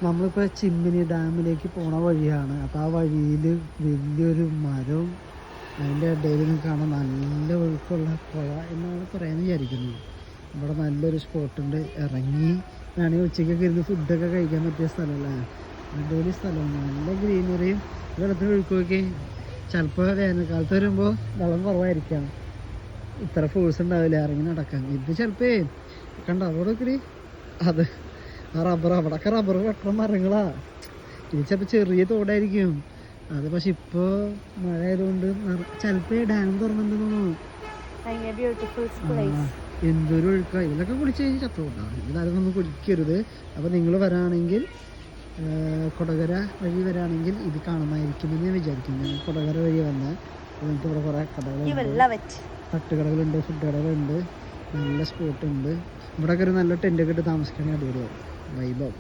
നമ്മളിപ്പോൾ ചിമ്മിനി ഡാമിലേക്ക് പോണ വഴിയാണ്. അപ്പോൾ ആ വഴിയിൽ വലിയൊരു മരവും അതിൻ്റെ ഇടയിൽ നിന്ന് കാണാൻ നല്ല ഒഴുക്കുള്ള പുഴ എന്നാണ് പറയാൻ വിചാരിക്കുന്നത്. ഇവിടെ നല്ലൊരു സ്പോട്ടുണ്ട്. ഇറങ്ങി വേണമെങ്കിൽ ഉച്ചയ്ക്കൊക്കെ ഇരുന്ന് ഫുഡൊക്കെ കഴിക്കാൻ പറ്റിയ സ്ഥലമല്ലേ. അടിപൊളി സ്ഥലമാണ്. നല്ല ഗ്രീനറിയും വെള്ളത്തിന് ഒഴുക്കൊക്കെ. ചിലപ്പോൾ വേനൽക്കാലത്ത് വരുമ്പോൾ വെള്ളം കുറവായിരിക്കാം, ഇത്ര ഫോഴ്സ് ഉണ്ടാവില്ല ഇറങ്ങി നടക്കാൻ. ഇത് ചിലപ്പോൾ കണ്ട അവിടെ ഒക്കെ അത് ആ റബ്ബർ, അവിടെയൊക്കെ റബ്ബർ വെട്ടണം മരങ്ങളാ. ഇത് ചിലപ്പോൾ ചെറിയ തോടായിരിക്കും അത്. പക്ഷെ ഇപ്പോൾ മഴ ആയതുകൊണ്ട് ചിലപ്പോൾ ഡാം തുറന്നിട്ടുണ്ടെന്ന് തോന്നുന്നു. എന്തൊരു ഒഴുക്കാ. ഇതിലൊക്കെ കുളിച്ച് കഴിഞ്ഞ് ചത്തുകൊണ്ടാണ്. ഇതിലാരും ഒന്നും കുളിക്കരുത്. അപ്പോൾ നിങ്ങൾ വരാണെങ്കിൽ കൊടകര വഴി വരാണെങ്കിൽ ഇത് കാണുമായിരിക്കുമെന്ന് ഞാൻ വിചാരിക്കുന്നു. ഞാൻ കൊടകര വഴി വന്നാൽ നിങ്ങൾക്ക് ഇവിടെ കുറേ കടകളുണ്ട്, തട്ടുകടകളുണ്ട്, ഫുഡ് കടകളുണ്ട്, നല്ല സ്പോട്ടുണ്ട്. ഇവിടെയൊക്കെ ഒരു നല്ല ടെൻ്റൊക്കെ ഇട്ട് താമസിക്കുകയാണെങ്കിൽ അടിപൊളിയാവും, വൈബാവും.